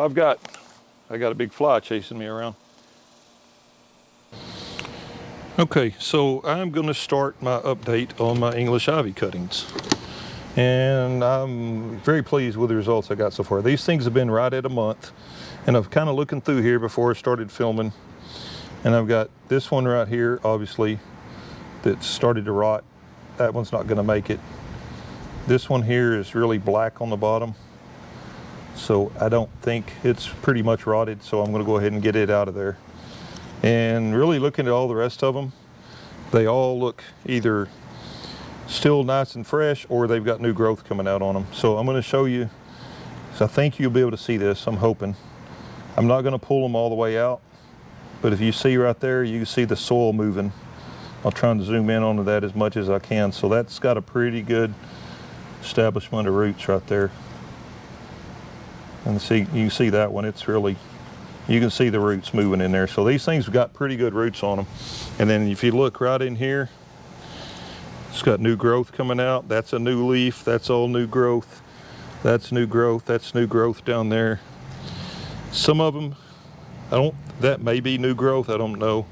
So I got a big fly chasing me around. Okay, so I'm going to start my update on my English ivy cuttings. And I'm very pleased with the results I got so far. These things have been right at a month. And I'm kind of looking through here before I started filming. And I've got this one right here, obviously, that started to rot. That one's not going to make it. This one here is really black on the bottom. So I don't think it's pretty much rotted. So I'm going to go ahead and get it out of there. And really looking at all the rest of them, they all look either still nice and fresh or they've got new growth coming out on them. So I'm going to show you. So I think you'll be able to see this, I'm hoping. I'm not going to pull them all the way out, but if you see right there, you can see the soil moving. I'll try and zoom in onto that as much as I can. So that's got a pretty good establishment of roots right there. And see, you can see that one, it's really, you can see the roots moving in there. So these things have got pretty good roots on them. And then if you look right in here, it's got new growth coming out. That's a new leaf, that's all new growth. That's new growth, that's new growth down there. Some of them, that may be new growth, I don't know.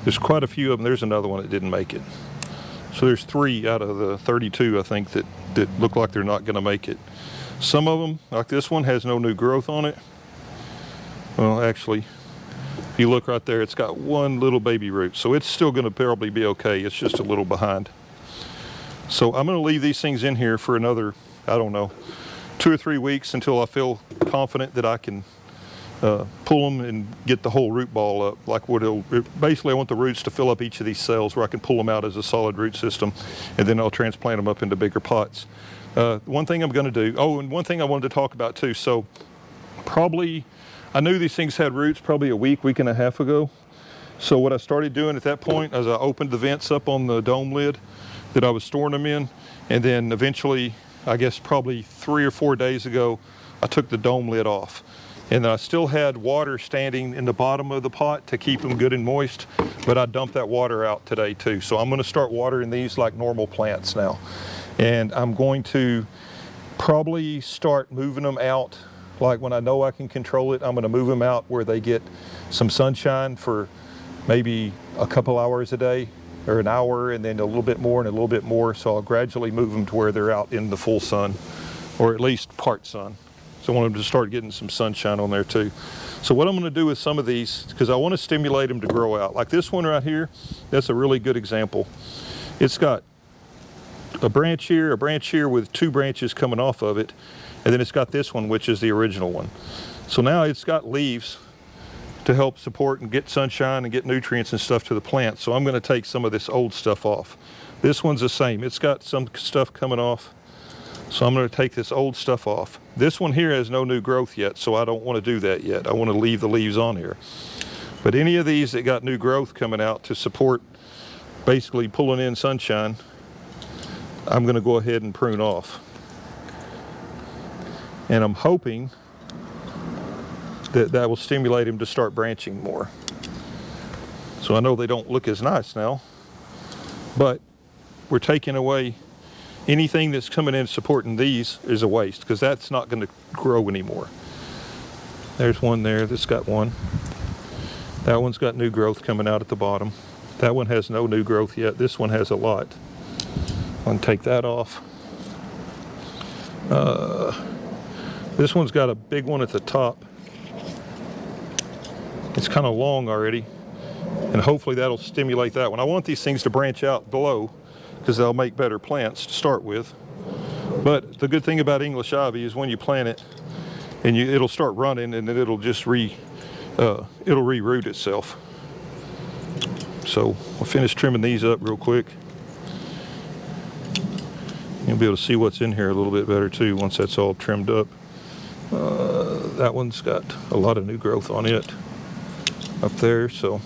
There's quite a few of them. There's another one that didn't make it. So there's 3 out of the 32, I think, that look like they're not gonna make it. Some of them, like this one, has no new growth on it. Well, actually, if you look right there, it's got one little baby root. So it's still gonna probably be okay. It's just a little behind. So I'm gonna leave these things in here for another, I don't know, 2 or 3 weeks until I feel confident that I can pull them and get the whole root ball up. Like basically I want the roots to fill up each of these cells where I can pull them out as a solid root system, and then I'll transplant them up into bigger pots. One thing I'm gonna do, oh, and one thing I wanted to talk about too. So probably, I knew these things had roots probably a week and a half ago. So what I started doing at that point is I opened the vents up on the dome lid that I was storing them in, and then eventually, I guess probably 3 or 4 days ago, I took the dome lid off. And I still had water standing in the bottom of the pot to keep them good and moist, but I dumped that water out today too. So I'm gonna start watering these like normal plants now. And I'm going to probably start moving them out. Like when I know I can control it, I'm gonna move them out where they get some sunshine for maybe a couple hours a day, or an hour, and then a little bit more and a little bit more. So I'll gradually move them to where they're out in the full sun, or at least part sun. So I want them to start getting some sunshine on there too. So what I'm going to do with some of these, because I want to stimulate them to grow out. Like this one right here, that's a really good example. It's got a branch here with 2 branches coming off of it, and then it's got this one, which is the original one. So now it's got leaves to help support and get sunshine and get nutrients and stuff to the plant. So I'm going to take some of this old stuff off. This one's the same. It's got some stuff coming off. So I'm going to take this old stuff off. This one here has no new growth yet, so I don't want to do that yet. I want to leave the leaves on here. But any of these that got new growth coming out to support basically pulling in sunshine, I'm going to go ahead and prune off. And I'm hoping that will stimulate them to start branching more. So I know they don't look as nice now, but we're taking away anything that's coming in supporting these is a waste, because that's not going to grow anymore. There's one there that's got one. That one's got new growth coming out at the bottom. That one has no new growth yet. This one has a lot. I'm going to take that off. This one's got a big one at the top. It's kind of long already, and hopefully that'll stimulate that one. I want these things to branch out below, because they'll make better plants to start with. But the good thing about English ivy is when you plant it, and it'll start running, and then it'll just re-root itself. So I'll finish trimming these up real quick. You'll be able to see what's in here a little bit better too once that's all trimmed up. That one's got a lot of new growth on it up there, so.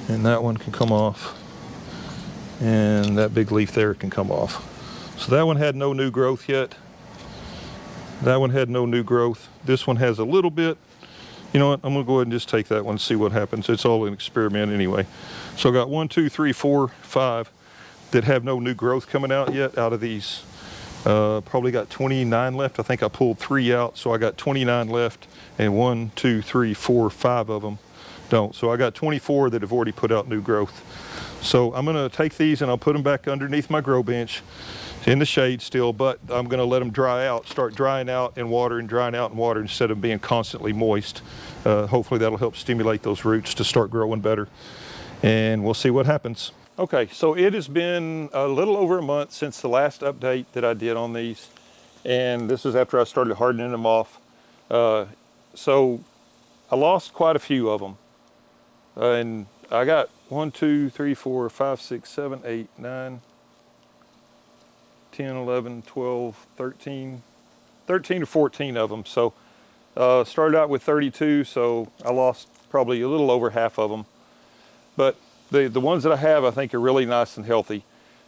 And that one can come off, and that big leaf there can come off. So that one had no new growth yet. That one had no new growth. This one has a little bit. You know what, I'm gonna go ahead and just take that one and see what happens. It's all an experiment anyway. So I got 1, 2, 3, 4, 5 that have no new growth coming out yet out of these Probably got 29 left. I think I pulled 3 out, so I got 29 left, and 1, 2, 3, 4, 5 of them don't. So I got 24 that have already put out new growth. So I'm gonna take these and I'll put them back underneath my grow bench in the shade still, but I'm gonna let them dry out, start drying out in water and drying out in water instead of being constantly moist. Hopefully that'll help stimulate those roots to start growing better, and we'll see what happens. Okay, so it has been a little over a month since the last update that I did on these, and this is after I started hardening them off. So I lost quite a few of them, and I got 1, 2, 3, 4, 5, 6, 7, 8, 9, 10, 11, 12, 13 or 14 of them. So started out with 32, so I lost probably a little over half of them. But the ones that I have, I think, are really nice and healthy.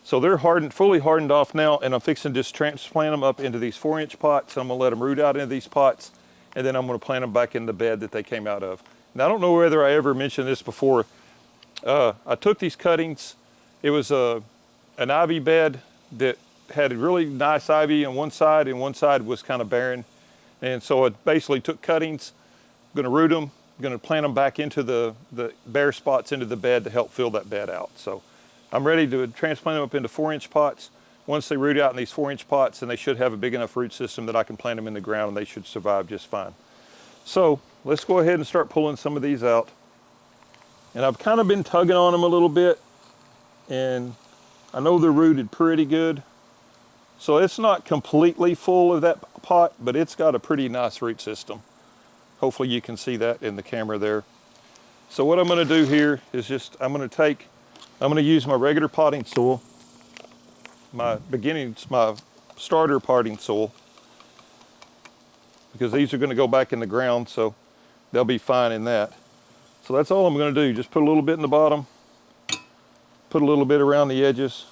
So they're hardened, fully hardened off now, and I'm fixing to just transplant them up into these 4-inch pots. I'm gonna let them root out into these pots, and then I'm gonna plant them back in the bed that they came out of. Now, I don't know whether I ever mentioned this before. I took these cuttings. It was an ivy bed that had really nice ivy on one side, and one side was kind of barren. And so I basically took cuttings, gonna root them, gonna plant them back into the bare spots into the bed to help fill that bed out. So I'm ready to transplant them up into 4-inch pots. Once they root out in these 4-inch pots, then they should have a big enough root system that I can plant them in the ground and they should survive just fine. So let's go ahead and start pulling some of these out. And I've kind of been tugging on them a little bit, and I know they're rooted pretty good. So it's not completely full of that pot, but it's got a pretty nice root system. Hopefully you can see that in the camera there. So what I'm gonna do here is I'm gonna use my regular potting soil, my starter potting soil, because these are gonna go back in the ground, so they'll be fine in that. So that's all I'm gonna do, just put a little bit in the bottom, put a little bit around the edges,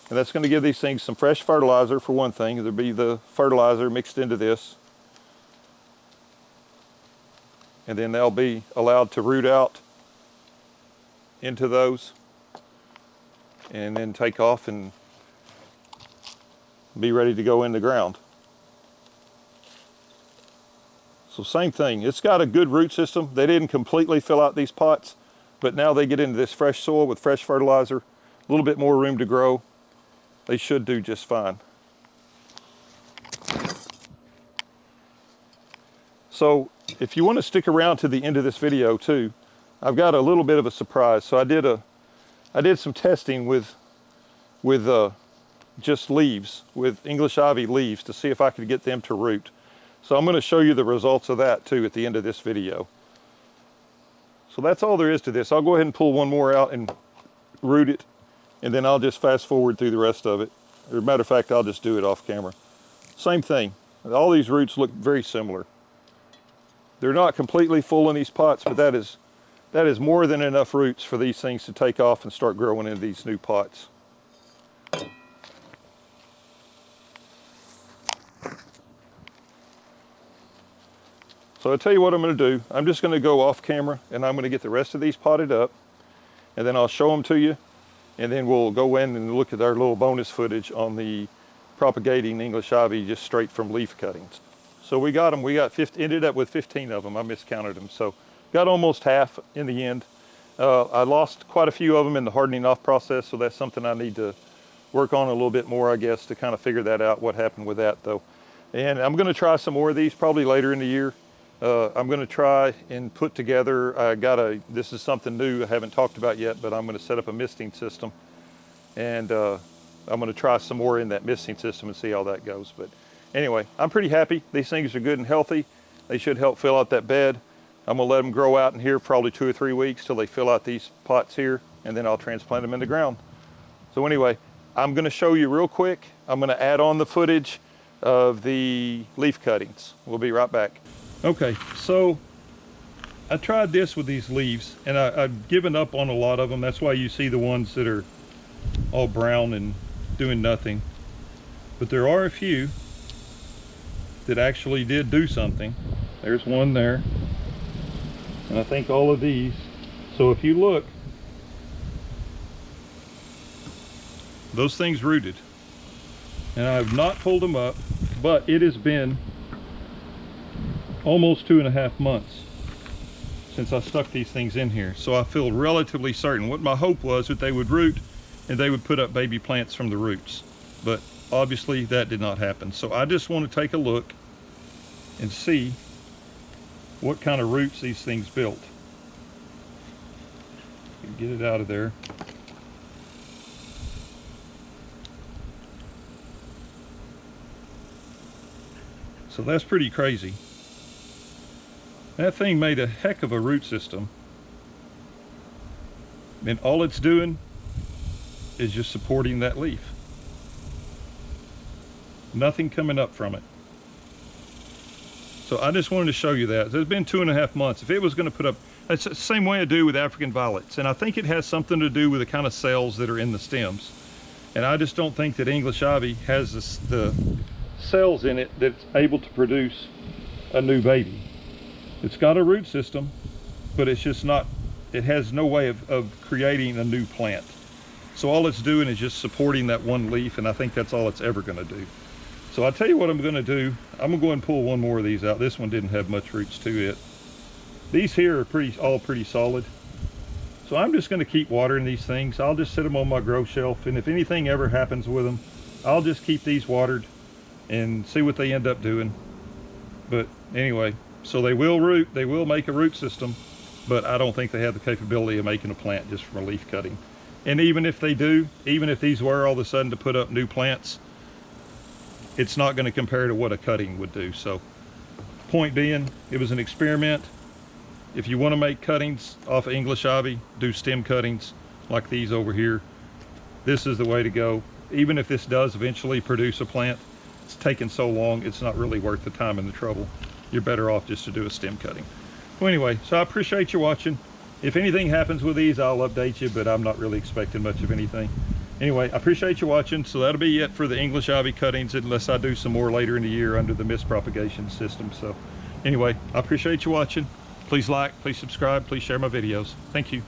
and that's gonna give these things some fresh fertilizer for one thing. There'll be the fertilizer mixed into this. And then they'll be allowed to root out into those and then take off and be ready to go in the ground. So same thing, it's got a good root system. They didn't completely fill out these pots, but now they get into this fresh soil with fresh fertilizer, a little bit more room to grow. They should do just fine. So if you want to stick around to the end of this video too, I've got a little bit of a surprise. So I did some testing with just leaves, with English ivy leaves, to see if I could get them to root. So I'm going to show you the results of that too at the end of this video. So that's all there is to this. I'll go ahead and pull one more out and root it, and then I'll just fast forward through the rest of it. As a matter of fact, I'll just do it off camera. Same thing. All these roots look very similar. They're not completely full in these pots, but that is more than enough roots for these things to take off and start growing in these new pots. So I'll tell you what I'm going to do. I'm just going to go off camera, and I'm going to get the rest of these potted up, and then I'll show them to you, and then we'll go in and look at our little bonus footage on the propagating English ivy just straight from leaf cuttings. So we got them. We ended up with 15 of them. I miscounted them. So got almost half in the end. I lost quite a few of them in the hardening off process, so that's something I need to work on a little bit more, I guess, to kind of figure that out, what happened with that though. And I'm going to try some more of these probably later in the year. I'm going to try and put together, this is something new I haven't talked about yet, but I'm going to set up a misting system, and I'm going to try some more in that misting system and see how that goes. But anyway, I'm pretty happy. These things are good and healthy. They should help fill out that bed. I'm going to let them grow out in here for probably 2 or 3 weeks till they fill out these pots here, and then I'll transplant them in the ground. So anyway, I'm going to show you real quick. I'm going to add on the footage of the leaf cuttings. We'll be right back. Okay, so I tried this with these leaves, and I've given up on a lot of them. That's why you see the ones that are all brown and doing nothing. But there are a few that actually did do something. There's one there, and I think all of these. So if you look, those things rooted. and I have not pulled them up, but it has been almost 2.5 months since I stuck these things in here. So I feel relatively certain. What my hope was that they would root and they would put up baby plants from the roots, but obviously that did not happen. So I just want to take a look and see what kind of roots these things built. Get it out of there. So that's pretty crazy. That thing made a heck of a root system. And all it's doing is just supporting that leaf. Nothing coming up from it. So I just wanted to show you that. It's been 2.5 months. If it was going to put up, it's the same way I do with African violets. And I think it has something to do with the kind of cells that are in the stems. And I just don't think that English ivy has the cells in it that's able to produce a new baby. It's got a root system, but it's just not, it has no way of creating a new plant. So all it's doing is just supporting that one leaf, and I think that's all it's ever going to do. So I'll tell you what I'm going to do. I'm going to go and pull one more of these out. This one didn't have much roots to it. These here are all pretty solid. So I'm just going to keep watering these things. I'll just set them on my grow shelf, and if anything ever happens with them, I'll just keep these watered and see what they end up doing. But anyway, so they will root, they will make a root system, but I don't think they have the capability of making a plant just from a leaf cutting. And even if they do, even if these were all of a sudden to put up new plants, it's not going to compare to what a cutting would do. So point being, it was an experiment. If you want to make cuttings off of English ivy, do stem cuttings like these over here. This is the way to go. Even if this does eventually produce a plant, it's taken so long, it's not really worth the time and the trouble. You're better off just to do a stem cutting. Well, anyway, so I appreciate you watching. If anything happens with these, I'll update you, but I'm not really expecting much of anything. Anyway, I appreciate you watching. So that'll be it for the English ivy cuttings, unless I do some more later in the year under the mist propagation system. So anyway, I appreciate you watching. Please like, please subscribe, please share my videos. Thank you.